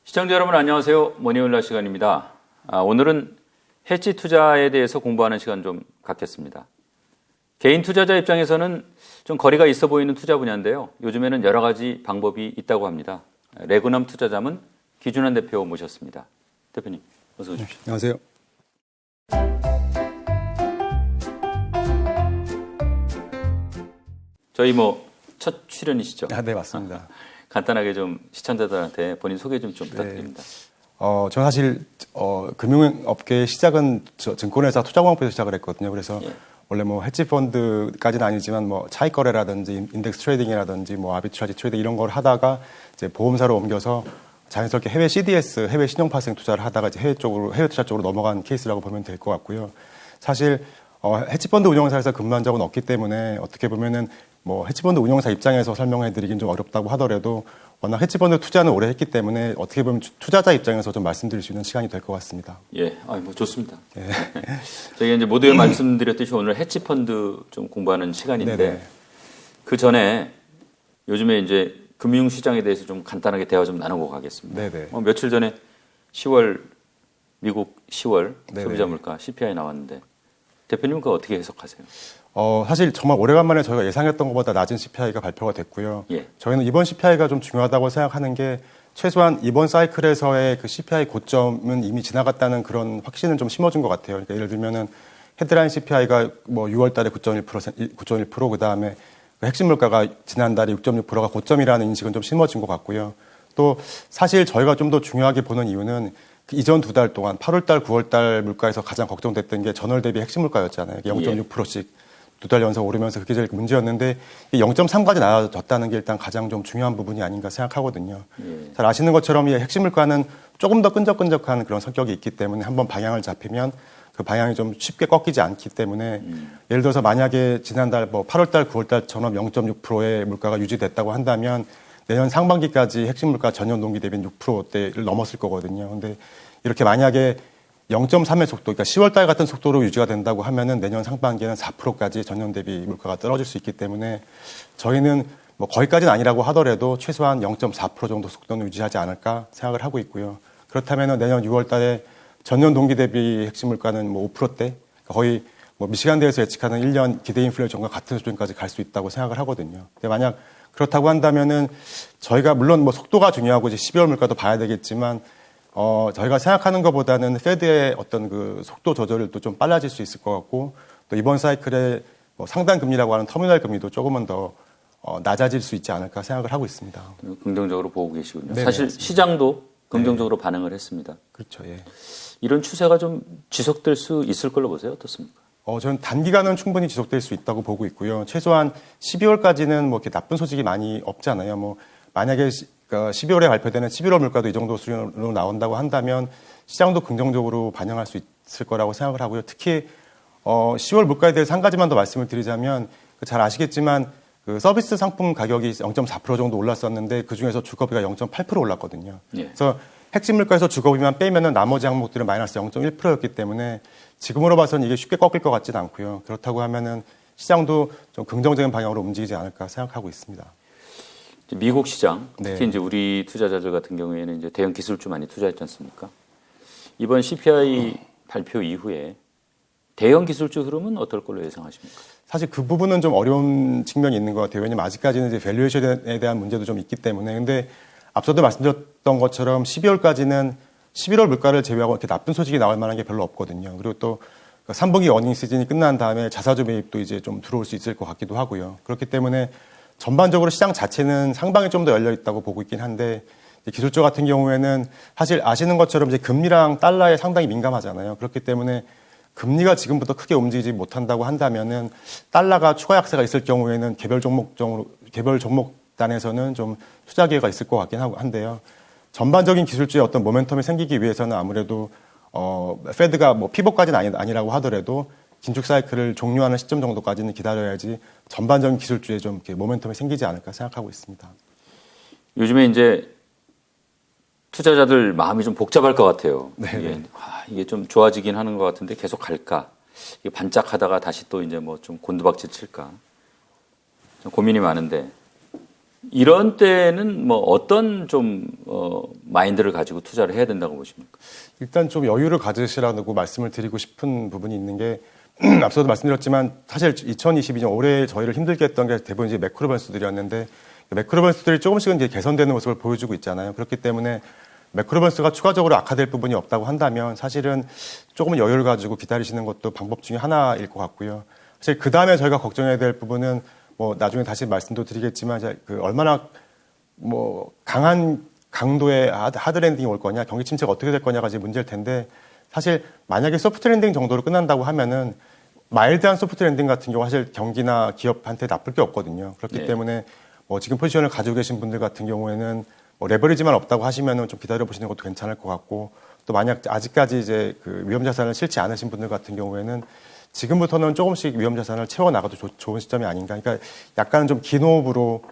시청자 여러분 안녕하세요. 모니올라 시간입니다. 오늘은 해지 투자에 대해서 공부하는 시간 좀 갖겠습니다. 개인 투자자 입장에서는 좀 거리가 있어 보이는 투자 분야인데요. 요즘에는 여러 가지 방법이 있다고 합니다. 레그넘 투자자문 기준환 대표 모셨습니다. 대표님 어서 오십시오. 안녕하세요. 저희 첫 출연이시죠? 네, 맞습니다. 간단하게 좀 시청자들한테 본인 소개 좀 부탁드립니다. 저는 사실 금융업계 시작은 증권회사 투자공학부에서 시작을 했거든요. 그래서 원래 헤지펀드까지는 아니지만 차익 거래라든지 인덱스 트레이딩이라든지 아비트라지 트레이딩 이런 걸 하다가 이제 보험사로 옮겨서 자연스럽게 해외 CDS, 해외 신용파생 투자를 하다가 이제 해외 투자 쪽으로 넘어간 케이스라고 보면 될 것 같고요. 사실 헤지펀드 운용사에서 근무한 적은 없기 때문에 어떻게 보면은 헤지펀드 운용사 입장에서 설명해드리긴 좀 어렵다고 하더라도 워낙 헤지펀드 투자는 오래 했기 때문에 어떻게 보면 투자자 입장에서 좀 말씀드릴 수 있는 시간이 될 것 같습니다. 예, 좋습니다. 예. 저희가 이제 모두에 말씀드렸듯이 오늘 헤지펀드 좀 공부하는 시간인데 네네. 그 전에 요즘에 이제 금융시장에 대해서 좀 간단하게 대화 좀 나누고 가겠습니다. 네네. 며칠 전에 미국 10월 네네. 소비자 물가 CPI 나왔는데 대표님은 그거 어떻게 해석하세요? 사실 정말 오래간만에 저희가 예상했던 것보다 낮은 CPI가 발표가 됐고요. 예. 저희는 이번 CPI가 좀 중요하다고 생각하는 게 최소한 이번 사이클에서의 그 CPI 고점은 이미 지나갔다는 그런 확신을 좀 심어준 것 같아요. 그러니까 예를 들면은 헤드라인 CPI가 6월 달에 9.1%, 그 다음에 핵심 물가가 지난달에 6.6%가 고점이라는 인식은 좀 심어진 것 같고요. 또 사실 저희가 좀 더 중요하게 보는 이유는 이전 2달 동안 8월달, 9월달 물가에서 가장 걱정됐던 게 전월 대비 핵심 물가였잖아요. 0.6%씩. 2달 연속 오르면서 그게 제일 문제였는데 0.3까지 나아졌다는 게 일단 가장 좀 중요한 부분이 아닌가 생각하거든요. 잘 아시는 것처럼 이 핵심 물가는 조금 더 끈적끈적한 그런 성격이 있기 때문에 한번 방향을 잡히면 그 방향이 좀 쉽게 꺾이지 않기 때문에 예를 들어서 만약에 지난달 8월달, 9월달처럼 0.6%의 물가가 유지됐다고 한다면 내년 상반기까지 핵심 물가 전년 동기 대비 6%대를 넘었을 거거든요. 근데 이렇게 만약에 0.3의 속도, 그러니까 10월달 같은 속도로 유지가 된다고 하면은 내년 상반기에는 4%까지 전년 대비 물가가 떨어질 수 있기 때문에 저희는 거기까지는 아니라고 하더라도 최소한 0.4% 정도 속도는 유지하지 않을까 생각을 하고 있고요. 그렇다면은 내년 6월달에 전년 동기 대비 핵심 물가는 5%대, 거의 미시간대에서 예측하는 1년 기대 인플레이션과 같은 수준까지 갈 수 있다고 생각을 하거든요. 근데 만약 그렇다고 한다면은 저희가 물론 속도가 중요하고 이제 12월 물가도 봐야 되겠지만 저희가 생각하는 것보다는 페드의 어떤 그 속도 조절도 좀 빨라질 수 있을 것 같고 또 이번 사이클에 상당 금리라고 하는 터미널 금리도 조금은 더 낮아질 수 있지 않을까 생각을 하고 있습니다. 긍정적으로 보고 계시군요. 네네, 사실 맞습니다. 시장도 긍정적으로 반응을 했습니다. 그렇죠. 예. 이런 추세가 좀 지속될 수 있을 걸로 보세요. 어떻습니까? 저는 단기간은 충분히 지속될 수 있다고 보고 있고요. 최소한 12월까지는 이렇게 나쁜 소식이 많이 없잖아요. 만약에 12월에 발표되는 11월 물가도 이 정도 수준으로 나온다고 한다면 시장도 긍정적으로 반영할 수 있을 거라고 생각을 하고요. 특히 10월 물가에 대해서 한 가지만 더 말씀을 드리자면 잘 아시겠지만 그 서비스 상품 가격이 0.4% 정도 올랐었는데 그중에서 주거비가 0.8% 올랐거든요. 예. 그래서 핵심 물가에서 주거비만 빼면은 나머지 항목들은 마이너스 0.1%였기 때문에 지금으로 봐서는 이게 쉽게 꺾일 것 같지는 않고요. 그렇다고 하면은 시장도 좀 긍정적인 방향으로 움직이지 않을까 생각하고 있습니다. 미국 시장, 특히 이제 우리 투자자들 같은 경우에는 이제 대형 기술주 많이 투자했지 않습니까? 이번 CPI 발표 이후에 대형 기술주 흐름은 어떨 걸로 예상하십니까? 사실 그 부분은 좀 어려운 측면이 있는 것 같아요. 왜냐면 아직까지는 이제 밸류에이션에 대한 문제도 좀 있기 때문에. 근데 앞서도 말씀드렸던 것처럼 12월까지는 11월 물가를 제외하고 이렇게 나쁜 소식이 나올 만한 게 별로 없거든요. 그리고 또 3분기 어닝 시즌이 끝난 다음에 자사주 매입도 이제 좀 들어올 수 있을 것 같기도 하고요. 그렇기 때문에 전반적으로 시장 자체는 상방이 좀 더 열려 있다고 보고 있긴 한데 기술주 같은 경우에는 사실 아시는 것처럼 이제 금리랑 달러에 상당히 민감하잖아요. 그렇기 때문에 금리가 지금부터 크게 움직이지 못한다고 한다면은 달러가 추가 약세가 있을 경우에는 개별 종목단에서는 좀 투자 기회가 있을 것 같긴 한데요. 전반적인 기술주의 어떤 모멘텀이 생기기 위해서는 아무래도 페드가 피벗까지는 아니라고 하더라도 긴축 사이클을 종료하는 시점 정도까지는 기다려야지 전반적인 기술주에 좀 이렇게 모멘텀이 생기지 않을까 생각하고 있습니다. 요즘에 이제 투자자들 마음이 좀 복잡할 것 같아요. 이게 좀 좋아지긴 하는 것 같은데 계속 갈까? 이게 반짝하다가 다시 또 이제 좀 곤두박질 칠까? 좀 고민이 많은데 이런 때는 어떤 좀 마인드를 가지고 투자를 해야 된다고 보십니까? 일단 좀 여유를 가지시라고 말씀을 드리고 싶은 부분이 있는 게 앞서도 말씀드렸지만 사실 2022년 올해 저희를 힘들게 했던 게 대부분 이제 매크로 변수들이었는데 매크로 변수들이 조금씩은 이제 개선되는 모습을 보여주고 있잖아요. 그렇기 때문에 매크로 변수가 추가적으로 악화될 부분이 없다고 한다면 사실은 조금 여유를 가지고 기다리시는 것도 방법 중에 하나일 것 같고요. 사실 그 다음에 저희가 걱정해야 될 부분은 뭐 나중에 다시 말씀도 드리겠지만 그 얼마나 뭐 강한 강도의 하드 랜딩이 올 거냐, 경기 침체가 어떻게 될 거냐가 이제 문제일 텐데 사실 만약에 소프트 랜딩 정도로 끝난다고 하면은 마일드한 소프트 랜딩 같은 경우 사실 경기나 기업한테 나쁠 게 없거든요. 그렇기 때문에 뭐 지금 포지션을 가지고 계신 분들 같은 경우에는 뭐 레버리지만 없다고 하시면은 좀 기다려 보시는 것도 괜찮을 것 같고 또 만약 아직까지 이제 그 위험 자산을 실지 않으신 분들 같은 경우에는 지금부터는 조금씩 위험 자산을 채워 나가도 좋은 시점이 아닌가. 그러니까 약간은 좀 긴 호흡으로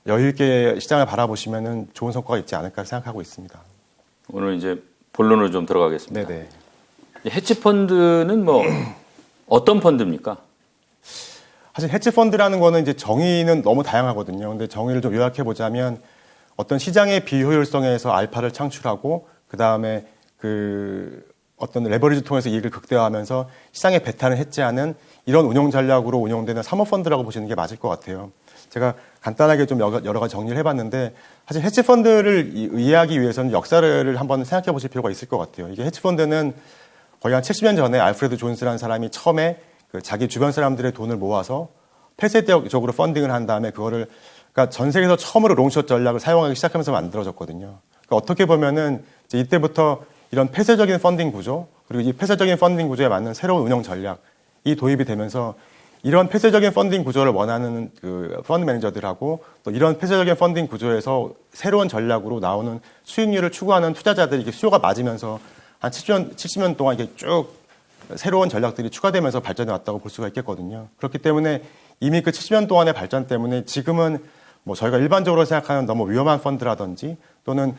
여유 있게 시장을 바라보시면은 좋은 성과가 있지 않을까 생각하고 있습니다. 오늘 이제 본론으로 좀 들어가겠습니다. 네네. 헤지 펀드는 뭐 어떤 펀드입니까? 사실 헤지 펀드라는 거는 이제 정의는 너무 다양하거든요. 근데 정의를 좀 요약해 보자면 어떤 시장의 비효율성에서 알파를 창출하고 그 다음에 그 어떤 레버리지 통해서 이익을 극대화하면서 시장의 배타를 해지하는 이런 운영 전략으로 운영되는 사모펀드라고 보시는 게 맞을 것 같아요. 제가 간단하게 좀 여러 가지 정리를 해봤는데 사실 헤지펀드를 이해하기 위해서는 역사를 한번 생각해 보실 필요가 있을 것 같아요. 이게 헤지펀드는 거의 한 70년 전에 알프레드 존스라는 사람이 처음에 그 자기 주변 사람들의 돈을 모아서 폐쇄적으로 펀딩을 한 다음에 그거를 그러니까 전 세계에서 처음으로 롱숏 전략을 사용하기 시작하면서 만들어졌거든요. 그러니까 어떻게 보면은 이제 이때부터 이런 폐쇄적인 펀딩 구조 그리고 이 폐쇄적인 펀딩 구조에 맞는 새로운 운영 전략이 도입이 되면서 이런 폐쇄적인 펀딩 구조를 원하는 그 펀드 매니저들하고 또 이런 폐쇄적인 펀딩 구조에서 새로운 전략으로 나오는 수익률을 추구하는 투자자들이 이게 수요가 맞으면서 한 70년 동안 이게 쭉 새로운 전략들이 추가되면서 발전해 왔다고 볼 수가 있겠거든요. 그렇기 때문에 이미 그 70년 동안의 발전 때문에 지금은 뭐 저희가 일반적으로 생각하는 너무 위험한 펀드라든지 또는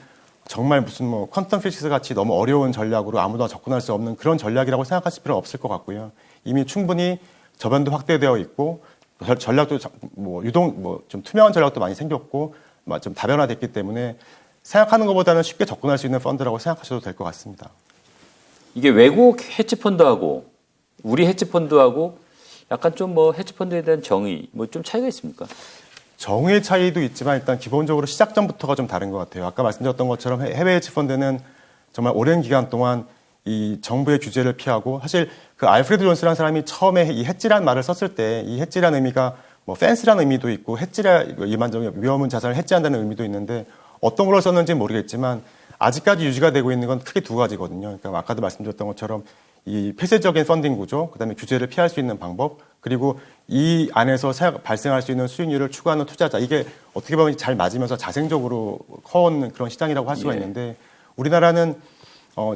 정말 무슨 뭐 퀀텀 피식스 같이 너무 어려운 전략으로 아무도 접근할 수 없는 그런 전략이라고 생각하실 필요는 없을 것 같고요. 이미 충분히 저변도 확대되어 있고 전략도 뭐 유동 뭐 좀 투명한 전략도 많이 생겼고 좀 다변화됐기 때문에 생각하는 것보다는 쉽게 접근할 수 있는 펀드라고 생각하셔도 될 것 같습니다. 이게 외국 헤지 펀드하고 우리 헤지 펀드하고 약간 좀 뭐 헤지 펀드에 대한 정의 뭐 좀 차이가 있습니까? 정의의 차이도 있지만 일단 기본적으로 시작점부터가 좀 다른 것 같아요. 아까 말씀드렸던 것처럼 해외 헤지 펀드는 정말 오랜 기간 동안 이 정부의 규제를 피하고 사실 그 알프레드 존스라는 사람이 처음에 이 해지라는 말을 썼을 때 이 해지라는 의미가 뭐 펜스라는 의미도 있고 해지라 일반적인 위험한 자산을 해지한다는 의미도 있는데 어떤 걸로 썼는지는 모르겠지만 아직까지 유지가 되고 있는 건 크게 두 가지거든요. 그러니까 아까도 말씀드렸던 것처럼 이 폐쇄적인 펀딩 구조, 그다음에 규제를 피할 수 있는 방법, 그리고 이 안에서 발생할 수 있는 수익률을 추구하는 투자자. 이게 어떻게 보면 잘 맞으면서 자생적으로 커온 그런 시장이라고 할 수가 있는데 우리나라는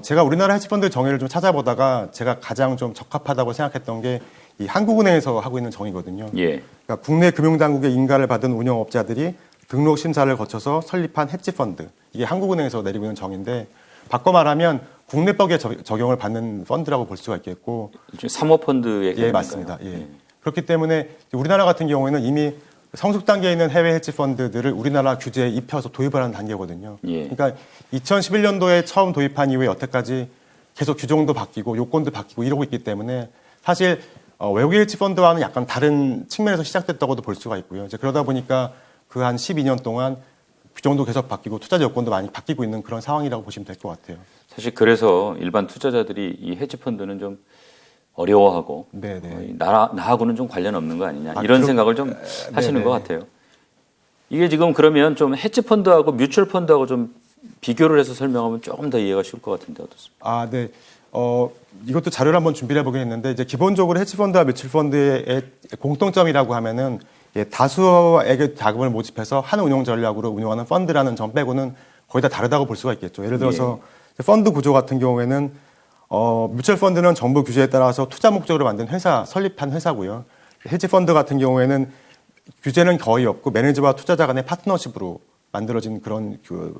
제가 우리나라 헤지펀드 정의를 좀 찾아보다가 제가 가장 좀 적합하다고 생각했던 게 이 한국은행에서 하고 있는 정의거든요. 그러니까 국내 금융당국의 인가를 받은 운영업자들이 등록 심사를 거쳐서 설립한 헤지펀드. 이게 한국은행에서 내리고 있는 정의인데 바꿔 말하면 국내법에 적용을 받는 펀드라고 볼 수가 있겠고. 사모펀드의 예, 맞습니다. 예. 그렇기 때문에 우리나라 같은 경우에는 이미 성숙 단계에 있는 해외 헤지펀드들을 우리나라 규제에 입혀서 도입을 하는 단계거든요. 그러니까 2011년도에 처음 도입한 이후에 여태까지 계속 규정도 바뀌고 요건도 바뀌고 이러고 있기 때문에 사실 외국의 헤지펀드와는 약간 다른 측면에서 시작됐다고도 볼 수가 있고요. 이제 그러다 보니까 그 한 12년 동안 규정도 계속 바뀌고 투자자 요건도 많이 바뀌고 있는 그런 상황이라고 보시면 될 것 같아요. 사실 그래서 일반 투자자들이 이 헤지펀드는 좀 어려워하고 나하고는 좀 관련 없는 거 아니냐 이런 생각을 좀 하시는 것 같아요. 이게 지금 그러면 좀 헤지펀드하고 뮤추얼 펀드하고 좀 비교를 해서 설명하면 조금 더 이해가 쉬울 것 같은데 어떻습니까? 네. 이것도 자료를 한번 준비를 해보긴 했는데 이제 기본적으로 헤지펀드와 뮤추얼 펀드의 공통점이라고 하면은 다수에게 자금을 모집해서 한 운용 전략으로 운영하는 펀드라는 점 빼고는 거의 다 다르다고 볼 수가 있겠죠. 예를 들어서 펀드 구조 같은 경우에는 뮤추얼 펀드는 정부 규제에 따라서 투자 목적으로 만든 설립한 회사고요. 헤지 펀드 같은 경우에는 규제는 거의 없고 매니저와 투자자 간의 파트너십으로 만들어진 그런 그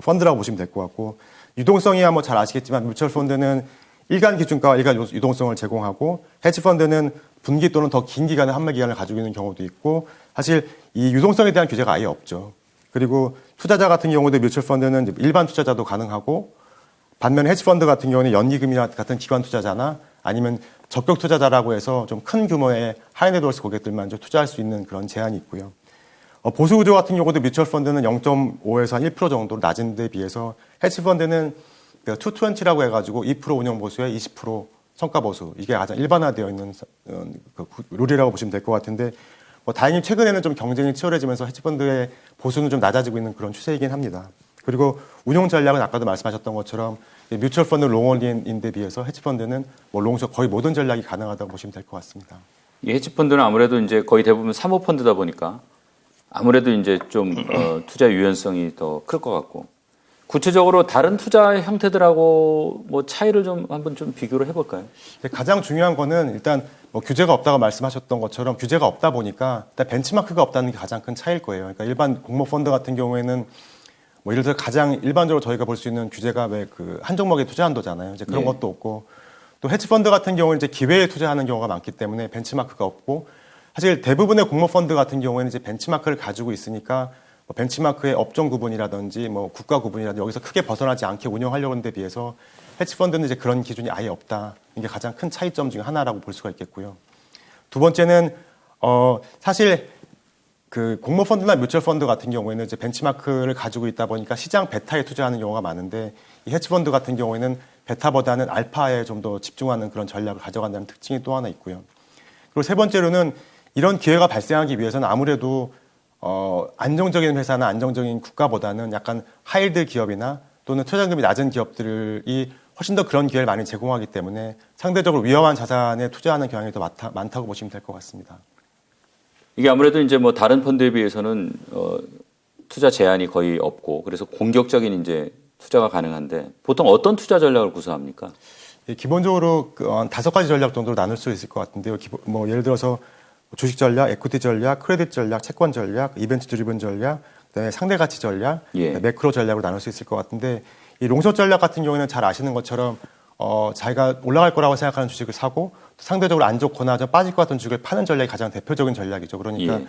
펀드라고 보시면 될 것 같고 유동성이야 뭐 잘 아시겠지만 뮤추얼 펀드는 일간 기준가와 일간 유동성을 제공하고 헤지 펀드는 분기 또는 더 긴 기간의 환매 기간을 가지고 있는 경우도 있고 사실 이 유동성에 대한 규제가 아예 없죠. 그리고 투자자 같은 경우도 뮤추얼 펀드는 일반 투자자도 가능하고 반면 헤지펀드 같은 경우는 연기금이나 같은 기관 투자자나 아니면 적격 투자자라고 해서 좀 큰 규모의 하이네트워스 고객들만 좀 투자할 수 있는 그런 제한이 있고요. 보수 구조 같은 경우도 뮤추얼 펀드는 0.5에서 한 1% 정도로 낮은 데 비해서 헤지펀드는 220라고 해가지고 2% 운영 보수에 20% 성과 보수, 이게 가장 일반화되어 있는 룰이라고 보시면 될 것 같은데 다행히 최근에는 좀 경쟁이 치열해지면서 헤지펀드의 보수는 좀 낮아지고 있는 그런 추세이긴 합니다. 그리고 운용 전략은 아까도 말씀하셨던 것처럼 뮤추얼 펀드 롱온리인데 비해서 헤지펀드는 롱숏 거의 모든 전략이 가능하다고 보시면 될 것 같습니다. 이 헤지펀드는 아무래도 이제 거의 대부분 사모펀드다 보니까 아무래도 이제 좀 투자 유연성이 더 클 것 같고 구체적으로 다른 투자 형태들하고 뭐 차이를 좀 한번 좀 비교를 해볼까요? 가장 중요한 거는 일단 규제가 없다고 말씀하셨던 것처럼 규제가 없다 보니까 일단 벤치마크가 없다는 게 가장 큰 차이일 거예요. 그러니까 일반 공모 펀드 같은 경우에는 예를 들어 가장 일반적으로 저희가 볼 수 있는 규제가 왜 한 종목에 투자 한도잖아요. 이제 그런 것도 없고 또 헤지펀드 같은 경우는 이제 기회에 투자하는 경우가 많기 때문에 벤치마크가 없고 사실 대부분의 공모 펀드 같은 경우에는 이제 벤치마크를 가지고 있으니까 벤치마크의 업종 구분이라든지 국가 구분이라든지 여기서 크게 벗어나지 않게 운영하려는 데 비해서 헤지펀드는 이제 그런 기준이 아예 없다. 이게 가장 큰 차이점 중에 하나라고 볼 수가 있겠고요. 두 번째는 사실 그 공모 펀드나 뮤추얼 펀드 같은 경우에는 이제 벤치마크를 가지고 있다 보니까 시장 베타에 투자하는 경우가 많은데 이 헤지펀드 같은 경우에는 베타보다는 알파에 좀 더 집중하는 그런 전략을 가져간다는 특징이 또 하나 있고요. 그리고 세 번째로는 이런 기회가 발생하기 위해서는 아무래도 안정적인 회사나 안정적인 국가보다는 약간 하이드 기업이나 또는 투자금이 낮은 기업들이 훨씬 더 그런 기회를 많이 제공하기 때문에 상대적으로 위험한 자산에 투자하는 경향이 더 많다고 보시면 될 것 같습니다. 이게 아무래도 이제 뭐 다른 펀드에 비해서는 투자 제한이 거의 없고 그래서 공격적인 이제 투자가 가능한데 보통 어떤 투자 전략을 구사합니까? 기본적으로 한 5가지 전략 정도로 나눌 수 있을 것 같은데요. 예를 들어서 주식 전략, 에퀴티 전략, 크레딧 전략, 채권 전략, 이벤트 드리븐 전략, 그다음에 상대 가치 전략, 매크로 전략으로 나눌 수 있을 것 같은데 이 롱숏 전략 같은 경우에는 잘 아시는 것처럼 자기가 올라갈 거라고 생각하는 주식을 사고 상대적으로 안 좋거나 좀 빠질 것 같은 주식을 파는 전략이 가장 대표적인 전략이죠. 그러니까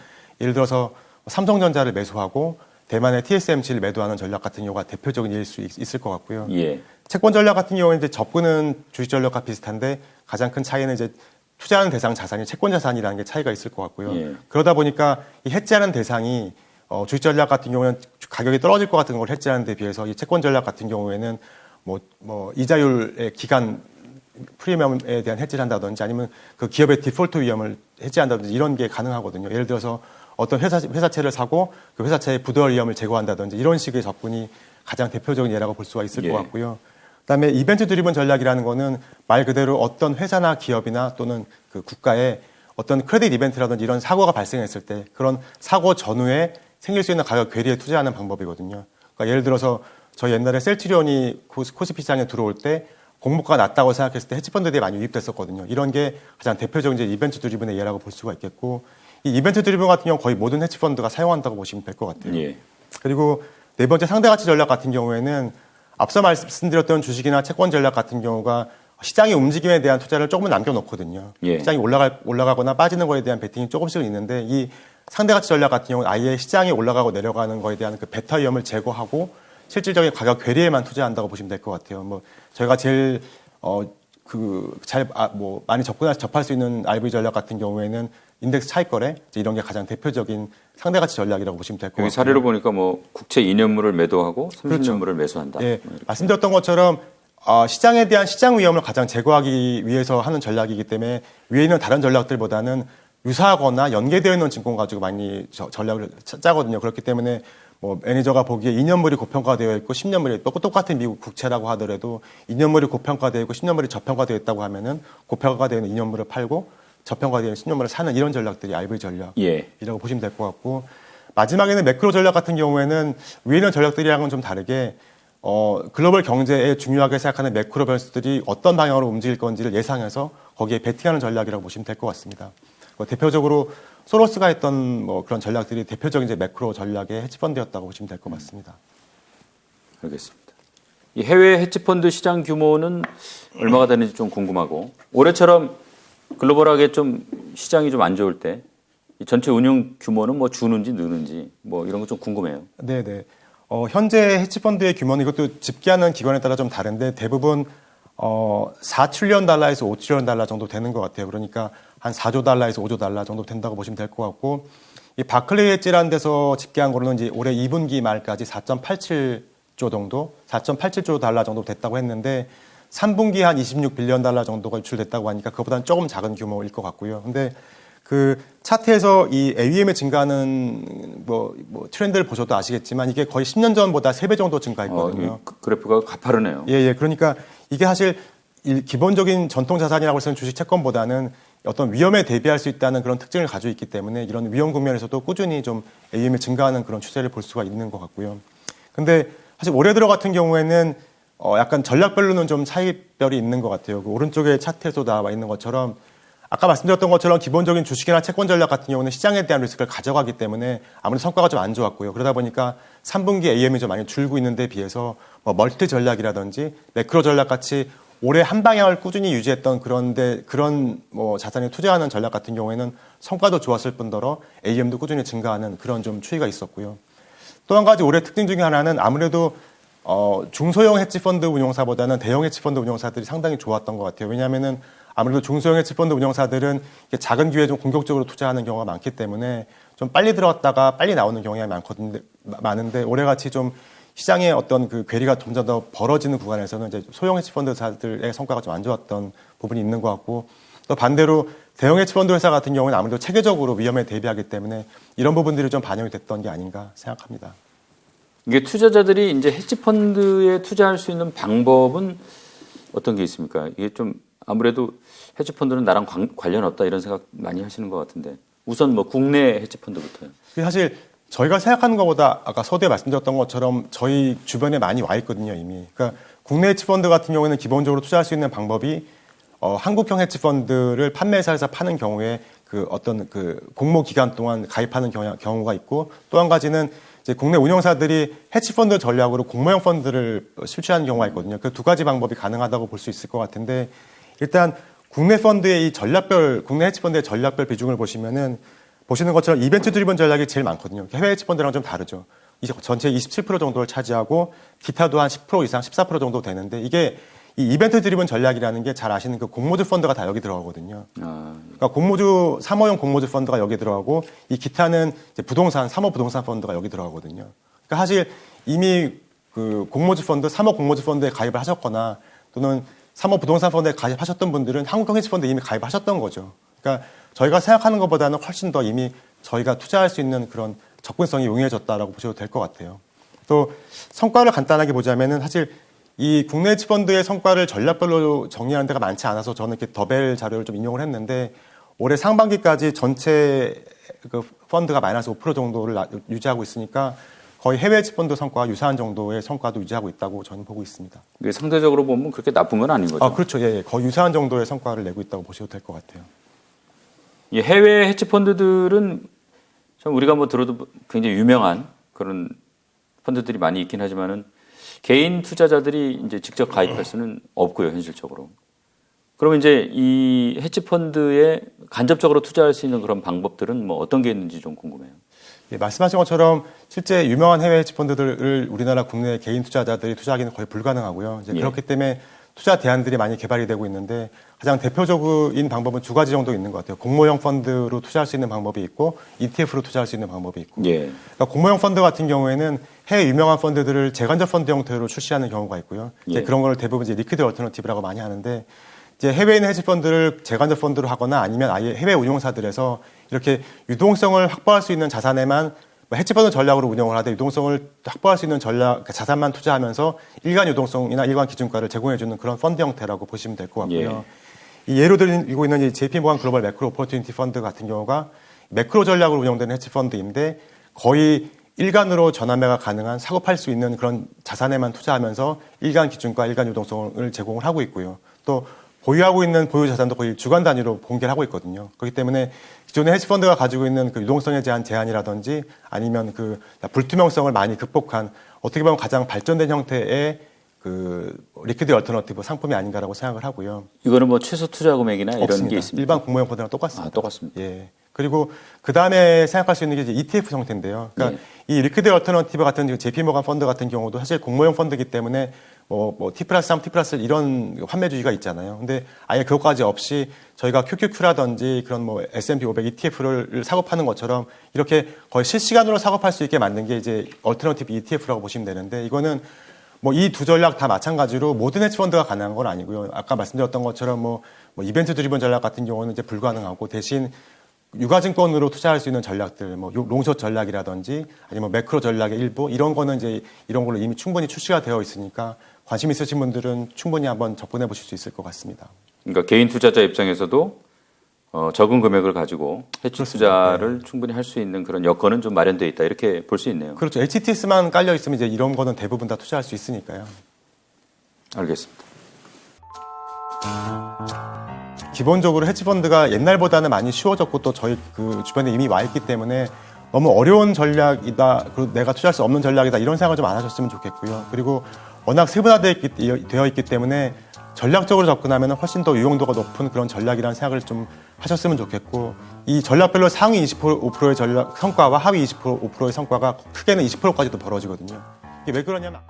예를 들어서 삼성전자를 매수하고 대만의 TSMC를 매도하는 전략 같은 경우가 대표적인 예일 수 있을 것 같고요. 채권 전략 같은 경우는 이제 접근은 주식 전략과 비슷한데 가장 큰 차이는 이제 투자하는 대상 자산이 채권 자산이라는 게 차이가 있을 것 같고요. 그러다 보니까 이 해지하는 대상이 주식 전략 같은 경우는 가격이 떨어질 것 같은 걸 해지하는 데 비해서 이 채권 전략 같은 경우에는 이자율의 기간 프리미엄에 대한 해지를 한다든지 아니면 그 기업의 디폴트 위험을 해지한다든지 이런 게 가능하거든요. 예를 들어서 어떤 회사채를 사고 그 회사채의 부도할 위험을 제거한다든지 이런 식의 접근이 가장 대표적인 예라고 볼 수가 있을 것 같고요. 그다음에 이벤트 드리븐 전략이라는 거는 말 그대로 어떤 회사나 기업이나 또는 그 국가에 어떤 크레딧 이벤트라든지 이런 사고가 발생했을 때 그런 사고 전후에 생길 수 있는 가격 괴리에 투자하는 방법이거든요. 그러니까 예를 들어서 저 옛날에 셀트리온이 코스피 시장에 들어올 때 공모가가 낮다고 생각했을 때 헤지펀드들이 많이 유입됐었거든요. 이런 게 가장 대표적인 이제 이벤트 드리븐의 예라고 볼 수가 있겠고 이 이벤트 드리븐 같은 경우 거의 모든 헤지펀드가 사용한다고 보시면 될 것 같아요. 그리고 네 번째 상대가치 전략 같은 경우에는 앞서 말씀드렸던 주식이나 채권 전략 같은 경우가 시장의 움직임에 대한 투자를 조금은 남겨놓거든요. 시장이 올라가거나 빠지는 거에 대한 베팅이 조금씩은 있는데 이 상대가치 전략 같은 경우는 아예 시장이 올라가고 내려가는 거에 대한 그 베타 위험을 제거하고 실질적인 가격 괴리에만 투자한다고 보시면 될 것 같아요. 저희가 제일 많이 접할 수 있는 RV 전략 같은 경우에는 인덱스 차익 거래 이런 게 가장 대표적인 상대가치 전략이라고 보시면 될 것 같아요. 사례로 보니까 국채 2년물을 매도하고 30년물을 매수한다. 말씀드렸던 것처럼 시장에 대한 시장 위험을 가장 제거하기 위해서 하는 전략이기 때문에 위에 있는 다른 전략들보다는 유사하거나 연계되어 있는 증권 가지고 많이 전략을 짜거든요. 그렇기 때문에 매니저가 보기에 2년물이 고평가되어 있고 10년물이 똑같은 미국 국채라고 하더라도 2년물이 고평가되어 있고 10년물이 저평가되어 있다고 하면은 고평가되어 있는 2년물을 팔고 저평가되어 있는 10년물을 사는 이런 전략들이 RV 전략이라고 보시면 될 것 같고 마지막에는 매크로 전략 같은 경우에는 위에 있는 전략들이랑은 좀 다르게 글로벌 경제에 중요하게 생각하는 매크로 변수들이 어떤 방향으로 움직일 건지를 예상해서 거기에 베팅하는 전략이라고 보시면 될 것 같습니다. 대표적으로 소로스가 했던 그런 전략들이 대표적인 이제 매크로 전략의 헤지펀드였다고 보시면 될 것 같습니다. 알겠습니다. 이 해외 헤지펀드 시장 규모는 얼마가 되는지 좀 궁금하고 올해처럼 글로벌하게 좀 시장이 좀 안 좋을 때 이 전체 운용 규모는 뭐 주는지 느는지 뭐 이런 거 좀 궁금해요. 네네. 현재 헤지펀드의 규모는 이것도 집계하는 기관에 따라 좀 다른데 대부분 4트릴리언 달러에서 5트릴리언 달러 정도 되는 것 같아요. 그러니까 한 4조 달러에서 5조 달러 정도 된다고 보시면 될 것 같고, 이 바클레이 헤지라는 데서 집계한 거로는 이제 올해 2분기 말까지 4.87조 정도, 4.87조 달러 정도 됐다고 했는데 3분기 한 26빌리언 달러 정도가 유출됐다고 하니까 그거보다는 조금 작은 규모일 것 같고요. 근데 그 차트에서 이 AUM이 증가하는 뭐 트렌드를 보셔도 아시겠지만 이게 거의 10년 전보다 3배 정도 증가했거든요. 그래프가 가파르네요. 예. 그러니까 이게 사실 기본적인 전통 자산이라고 해서는 주식 채권보다는 어떤 위험에 대비할 수 있다는 그런 특징을 가지고 있기 때문에 이런 위험 국면에서도 꾸준히 좀 AUM이 증가하는 그런 추세를 볼 수가 있는 것 같고요. 근데 사실 올해 들어 같은 경우에는 약간 전략별로는 좀 차이별이 있는 것 같아요. 그 오른쪽에 차트에서 나와 있는 것처럼 아까 말씀드렸던 것처럼 기본적인 주식이나 채권 전략 같은 경우는 시장에 대한 리스크를 가져가기 때문에 아무래도 성과가 좀 안 좋았고요. 그러다 보니까 3분기 AUM이 좀 많이 줄고 있는 데 비해서 멀티 전략이라든지 매크로 전략 같이 올해 한 방향을 꾸준히 유지했던 그런 자산에 투자하는 전략 같은 경우에는 성과도 좋았을 뿐더러 AUM도 꾸준히 증가하는 그런 좀 추이가 있었고요. 또 한 가지 올해 특징 중에 하나는 아무래도 중소형 헤지펀드 운용사보다는 대형 헤지펀드 운용사들이 상당히 좋았던 것 같아요. 왜냐하면은 아무래도 중소형 헤지펀드 운용사들은 작은 기회에 좀 공격적으로 투자하는 경우가 많기 때문에 좀 빨리 들어갔다가 빨리 나오는 경우가 많은데 올해같이 좀 시장의 어떤 그 괴리가 점점 더 벌어지는 구간에서는 이제 소형 헤지펀드사들의 성과가 좀 안 좋았던 부분이 있는 것 같고, 또 반대로 대형 헤지펀드 회사 같은 경우는 아무래도 체계적으로 위험에 대비하기 때문에 이런 부분들이 좀 반영이 됐던 게 아닌가 생각합니다. 이게 투자자들이 이제 헤지펀드에 투자할 수 있는 방법은 어떤 게 있습니까? 이게 좀 아무래도 헤지펀드는 나랑 관련 없다 이런 생각 많이 하시는 것 같은데 우선 뭐 국내 헤지펀드부터요. 사실 저희가 생각하는 것보다 아까 서두에 말씀드렸던 것처럼 저희 주변에 많이 와 있거든요, 이미. 그러니까 국내 헤지펀드 같은 경우에는 기본적으로 투자할 수 있는 방법이 한국형 헤지펀드를 판매사에서 파는 경우에 그 어떤 그 공모 기간 동안 가입하는 경우가 있고, 또 한 가지는 이제 국내 운영사들이 헤지펀드 전략으로 공모형 펀드를 실시하는 경우가 있거든요. 그 두 가지 방법이 가능하다고 볼 수 있을 것 같은데, 일단 국내 펀드의 국내 헤지펀드의 전략별 비중을 보시는 것처럼 이벤트 드리븐 전략이 제일 많거든요. 해외 헤지펀드랑 좀 다르죠. 전체 27% 정도를 차지하고 기타도 한 10% 이상, 14% 정도 되는데, 이게 이 이벤트 드리븐 전략이라는 게 잘 아시는 그 공모주 펀드가 다 여기 들어가거든요. 그러니까 사모형 공모주 펀드가 여기 들어가고, 이 기타는 이제 사모 부동산 펀드가 여기 들어가거든요. 그러니까 사실 이미 그 공모주 펀드, 사모 공모주 펀드에 가입을 하셨거나 또는 사모 부동산 펀드에 가입하셨던 분들은 한국형 헤지펀드에 이미 가입하셨던 거죠. 그러니까 저희가 생각하는 것보다는 훨씬 더 이미 저희가 투자할 수 있는 그런 접근성이 용이해졌다라고 보셔도 될 것 같아요. 또 성과를 간단하게 보자면은 사실 이 국내 헤지펀드의 성과를 전략별로 정리하는 데가 많지 않아서 저는 이렇게 더벨 자료를 좀 인용을 했는데, 올해 상반기까지 전체 그 펀드가 마이너스 5% 정도를 유지하고 있으니까 거의 해외 헤지펀드 성과와 유사한 정도의 성과도 유지하고 있다고 저는 보고 있습니다. 이게 상대적으로 보면 그렇게 나쁜 건 아닌 거죠? 그렇죠. 예. 거의 유사한 정도의 성과를 내고 있다고 보셔도 될 것 같아요. 이 해외 헤지펀드들은 참 우리가 뭐 들어도 굉장히 유명한 그런 펀드들이 많이 있긴 하지만은 개인 투자자들이 이제 직접 가입할 수는 없고요, 현실적으로. 그러면 이제 이 헤지펀드에 간접적으로 투자할 수 있는 그런 방법들은 뭐 어떤 게 있는지 좀 궁금해요. 예, 말씀하신 것처럼 실제 유명한 해외 헤지펀드들을 우리나라 국내 개인 투자자들이 투자하기는 거의 불가능하고요. 이제 그렇기 때문에 투자 대안들이 많이 개발이 되고 있는데, 가장 대표적인 방법은 두 가지 정도 있는 것 같아요. 공모형 펀드로 투자할 수 있는 방법이 있고, ETF로 투자할 수 있는 방법이 있고. 그러니까 공모형 펀드 같은 경우에는 해외 유명한 펀드들을 재간접 펀드 형태로 출시하는 경우가 있고요. 이제 그런 걸 대부분 이제 리퀴드 얼터너티브라고 많이 하는데, 이제 해외에 있는 헤지펀드를 재간접 펀드로 하거나 아니면 아예 해외 운용사들에서 이렇게 유동성을 확보할 수 있는 자산에만 헤지펀드 전략으로 운영을 하되 유동성을 확보할 수 있는 자산만 투자하면서 일간 유동성이나 일간 기준가를 제공해주는 그런 펀드 형태라고 보시면 될 것 같고요. 이 예로 들고 있는 이 JP모간 글로벌 매크로 오퍼튜니티 펀드 같은 경우가 매크로 전략으로 운영되는 헤지펀드인데, 거의 일간으로 전환매가 가능한 사고 팔 수 있는 그런 자산에만 투자하면서 일간 기준가, 일간 유동성을 제공을 하고 있고요. 또 보유하고 있는 보유 자산도 거의 주간 단위로 공개를 하고 있거든요. 그렇기 때문에 기존의 헤지펀드가 가지고 있는 그 유동성에 대한 제한이라든지 아니면 그 불투명성을 많이 극복한, 어떻게 보면 가장 발전된 형태의 그 리퀴드 얼터너티브 상품이 아닌가라고 생각을 하고요. 이거는 뭐 최소 투자 금액이나 이런 없습니다. 게 있습니까? 일반 공모형 펀드랑 똑같습니다. 똑같습니다. 예. 그리고 그 다음에 생각할 수 있는 게 이제 ETF 형태인데요. 그러니까 이 리퀴드 얼터너티브 같은 JP 모간 펀드 같은 경우도 사실 공모형 펀드이기 때문에 T+3, T+1 이런 환매 주의가 있잖아요. 근데 아예 그것까지 없이 저희가 QQQ라든지 그런 S&P 500 ETF를 사고 파는 것처럼 이렇게 거의 실시간으로 사고 팔 수 있게 만든 게 이제 얼터너티브 ETF라고 보시면 되는데 이거는 이 두 전략 다 마찬가지로 모든 헤지 펀드가 가능한 건 아니고요. 아까 말씀드렸던 것처럼 이벤트 드리븐 전략 같은 경우는 이제 불가능하고 대신 유가증권으로 투자할 수 있는 전략들, 롱숏 전략이라든지 아니면 매크로 전략의 일부 이런 거는 이제 이런 걸로 이미 충분히 출시가 되어 있으니까 관심 있으신 분들은 충분히 한번 접근해 보실 수 있을 것 같습니다. 그러니까 개인 투자자 입장에서도 적은 금액을 가지고 해치 투자를 충분히 할 수 있는 그런 여건은 좀 마련되어 있다 이렇게 볼 수 있네요. 그렇죠. HTS만 깔려 있으면 이제 이런 거는 대부분 다 투자할 수 있으니까요. 알겠습니다. 기본적으로 헤지펀드가 옛날보다는 많이 쉬워졌고 또 저희 그 주변에 이미 와 있기 때문에 너무 어려운 전략이다, 그리고 내가 투자할 수 없는 전략이다 이런 생각을 좀 안 하셨으면 좋겠고요. 그리고 워낙 세분화되어 있기 때문에 전략적으로 접근하면 훨씬 더 유용도가 높은 그런 전략이라는 생각을 좀 하셨으면 좋겠고 이 전략별로 상위 25%의 전략 성과와 하위 25%의 성과가 크게는 20%까지도 벌어지거든요. 이게 왜 그러냐면